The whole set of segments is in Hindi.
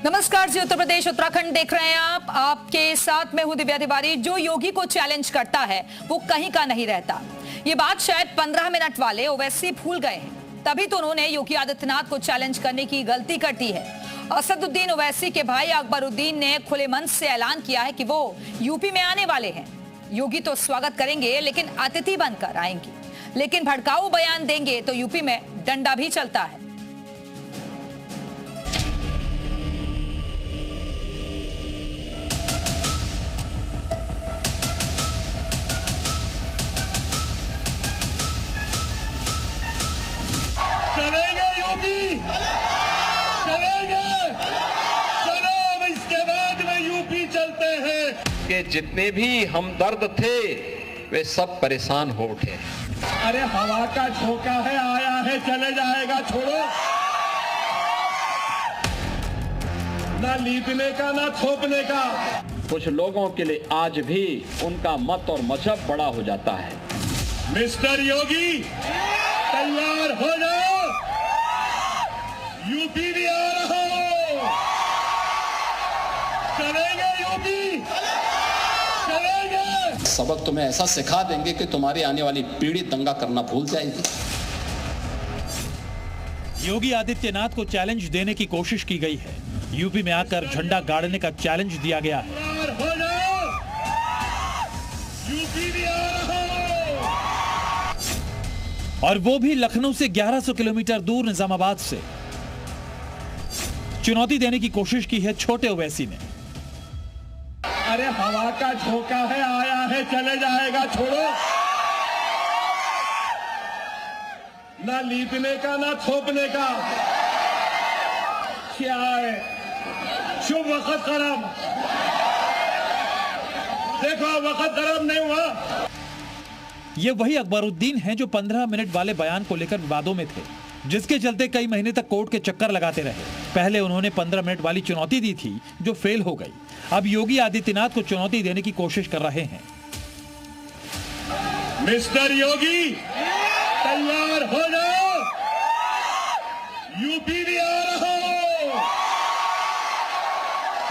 नमस्कार जी, उत्तर प्रदेश उत्तराखंड देख रहे हैं आप। आपके साथ मैं हूं दिव्या तिवारी। जो योगी को चैलेंज करता है वो कहीं का नहीं रहता। ये बात शायद 15 मिनट वाले ओवैसी भूल गए हैं, तभी तो उन्होंने योगी आदित्यनाथ को चैलेंज करने की गलती कर दी है। असदुद्दीन ओवैसी के भाई अकबरुद्दीन ने खुले मन से ऐलान किया है कि वो यूपी में आने वाले हैं। योगी तो स्वागत करेंगे लेकिन अतिथि बनकर आएंगे, लेकिन भड़काऊ बयान देंगे तो यूपी में डंडा भी चलता है। चलेंगे यूपी, चलेंगे, चलो अब इसके बाद में यूपी चलते हैं। कि जितने भी हमदर्द थे वे सब परेशान हो उठे। अरे हवा का झोंका है, आया है चले जाएगा, छोड़ो। ना लीदने का ना थोपने का। कुछ लोगों के लिए आज भी उनका मत और मजहब बड़ा हो जाता है। मिस्टर योगी तैयार हो जाओ, यूपी भी आ रहा हो। चलेंगे यूपी, चलेंगे। सबक तुम्हें ऐसा सिखा देंगे कि तुम्हारी आने वाली पीढ़ी दंगा करना भूल जाएगी। योगी आदित्यनाथ को चैलेंज देने की कोशिश की गई है। यूपी में आकर झंडा गाड़ने का चैलेंज दिया गया है। तैयार हो जाओ, यूपी भी आ रहा हो। और वो भी लखनऊ से 1100 किलोमीटर दूर निजामाबाद से। चुनौती देने की कोशिश की है छोटे ओवैसी ने। अरे हवा का झोंका है, आया है चले जाएगा, छोड़ो। ना लीदने का ना थोपने का। क्या है शुभ वक्त गरम, देखो वक्त गरम नहीं हुआ। ये वही अकबरुद्दीन हैं जो 15 मिनट वाले बयान को लेकर विवादों में थे, जिसके चलते कई महीने तक कोर्ट के चक्कर लगाते रहे। पहले उन्होंने 15 मिनट वाली चुनौती दी थी जो फेल हो गई। अब योगी आदित्यनाथ को चुनौती देने की कोशिश कर रहे हैं। मिस्टर योगी तैयार हो जाओ, यूपी भी आ रहा हो।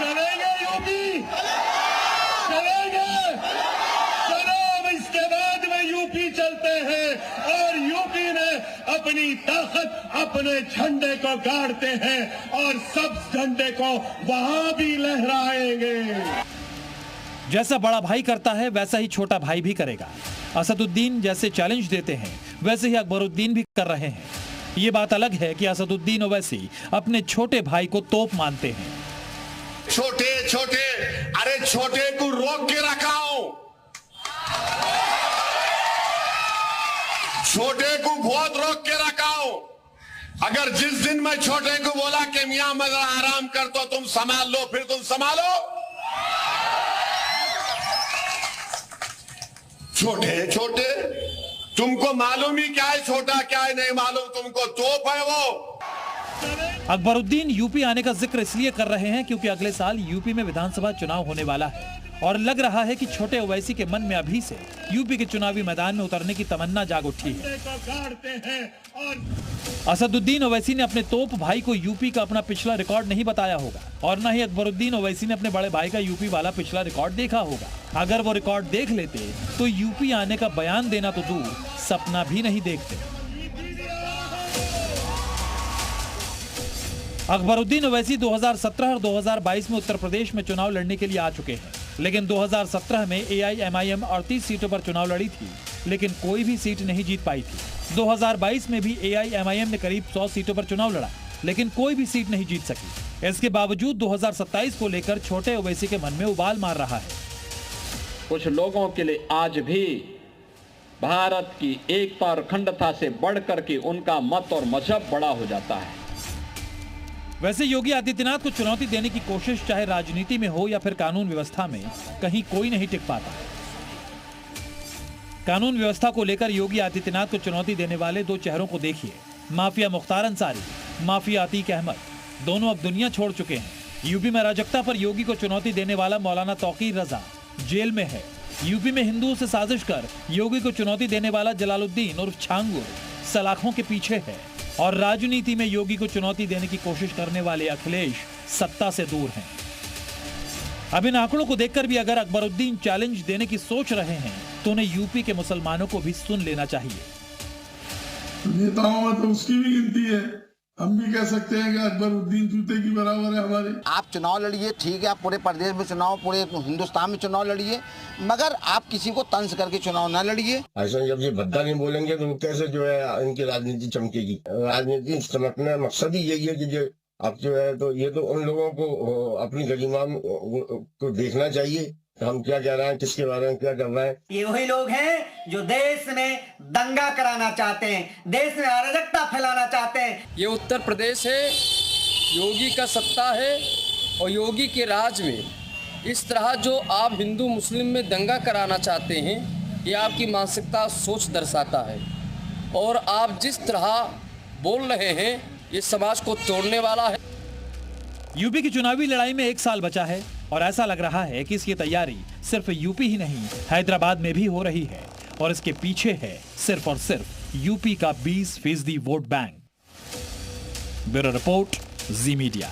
चलेंगे यूपी, चलेंगे, चलो अब इसके बाद में यूपी चलते हैं और यूपी में अपनी ताकत अपने झंडे को गाड़ते हैं और सब झंडे को वहां भी लहराएंगे। जैसा बड़ा भाई करता है वैसा ही छोटा भाई भी करेगा। असदुद्दीन जैसे चैलेंज देते हैं वैसे ही अकबरुद्दीन भी कर रहे हैं। ये बात अलग है कि असदुद्दीन ओवैसी अपने छोटे भाई को तोप मानते हैं। छोटे छोटे, अरे छोटे को रोक के रखाओ, छोटे को बहुत रोक के रखाओ। अगर जिस दिन मैं छोटे को बोला कि मियां मैं जरा आराम कर तो तुम संभाल लो, फिर तुम संभालो। छोटे छोटे, तुमको मालूम ही क्या है छोटा क्या है नहीं मालूम, तुमको तोप है वो। अकबरुद्दीन यूपी आने का जिक्र इसलिए कर रहे हैं क्योंकि अगले साल यूपी में विधानसभा चुनाव होने वाला है और लग रहा है कि छोटे ओवैसी के मन में अभी से यूपी के चुनावी मैदान में उतरने की तमन्ना जाग उठी है। असदुद्दीन ओवैसी ने अपने तोप भाई को यूपी का अपना पिछला रिकॉर्ड नहीं बताया होगा और न ही अकबरुद्दीन ओवैसी ने अपने बड़े भाई का यूपी वाला पिछला रिकॉर्ड देखा होगा। अगर वो रिकॉर्ड देख लेते तो यूपी आने का बयान देना तो दूर, सपना भी नहीं देखते। अकबरुद्दीन ओवैसी 2017 और 2022 में उत्तर प्रदेश में चुनाव लड़ने के लिए आ चुके हैं, लेकिन 2017 में AIMIM 38 सीटों पर चुनाव लड़ी थी, लेकिन कोई भी सीट नहीं जीत पाई थी। 2022 में भी AIMIM ने करीब 100 सीटों पर चुनाव लड़ा, लेकिन कोई भी सीट नहीं जीत सकी। इसके बावजूद 2027 को लेकर छोटे ओवैसी के मन में उबाल मार रहा है। कुछ लोगों के लिए आज भी भारत की एकता और अखंडता से बढ़कर के उनका मत और मजहब बड़ा हो जाता है। वैसे योगी आदित्यनाथ को चुनौती देने की कोशिश चाहे राजनीति में हो या फिर कानून व्यवस्था में, कहीं कोई नहीं टिक पाता। कानून व्यवस्था को लेकर योगी आदित्यनाथ को चुनौती देने वाले दो चेहरों को देखिए। माफिया मुख्तार अंसारी, माफिया अतीक अहमद, दोनों अब दुनिया छोड़ चुके हैं। यूपी में अराजकता पर योगी को चुनौती देने वाला मौलाना तौकीर रजा जेल में है। यूपी में हिंदुओं से साजिश कर योगी को चुनौती देने वाला जलालुद्दीन उर्फ छांगुर सलाखों के पीछे है। और राजनीति में योगी को चुनौती देने की कोशिश करने वाले अखिलेश सत्ता से दूर हैं। अब इन आंकड़ों को देखकर भी अगर अकबरुद्दीन चैलेंज देने की सोच रहे हैं तो उन्हें यूपी के मुसलमानों को भी सुन लेना चाहिए। नेताओं में तो उसकी भी गिनती है। हम भी कह सकते हैं कि अकबरुद्दीन जूते की बराबर है हमारे। आप चुनाव लड़िए, ठीक है, आप पूरे प्रदेश में चुनाव, पूरे हिंदुस्तान में चुनाव लड़िए, मगर आप किसी को तंज करके चुनाव ना लड़िए। ऐसा जब ये भद्दा नहीं बोलेंगे तो कैसे जो है इनकी राजनीति चमकेगी। राजनीति चमकने का मकसद ही यही है कि जो अब जो है तो ये तो उन लोगों को अपनी गरिमा को देखना चाहिए, हम क्या कह रहे हैं, किसके बारे में क्या कर रहे हैं। ये वही लोग हैं जो देश में दंगा कराना चाहते हैं, देश में अराजकता फैलाना चाहते हैं। ये उत्तर प्रदेश है, योगी का सत्ता है और योगी के राज में इस तरह जो आप हिंदू मुस्लिम में दंगा कराना चाहते हैं, ये आपकी मानसिकता सोच दर्शाता है। और आप जिस तरह बोल रहे हैं ये समाज को तोड़ने वाला है। यूपी की चुनावी लड़ाई में 1 साल बचा है और ऐसा लग रहा है कि इसकी तैयारी सिर्फ यूपी ही नहीं हैदराबाद में भी हो रही है और इसके पीछे है सिर्फ और सिर्फ यूपी का 20% वोट बैंक। ब्यूरो रिपोर्ट, जी मीडिया।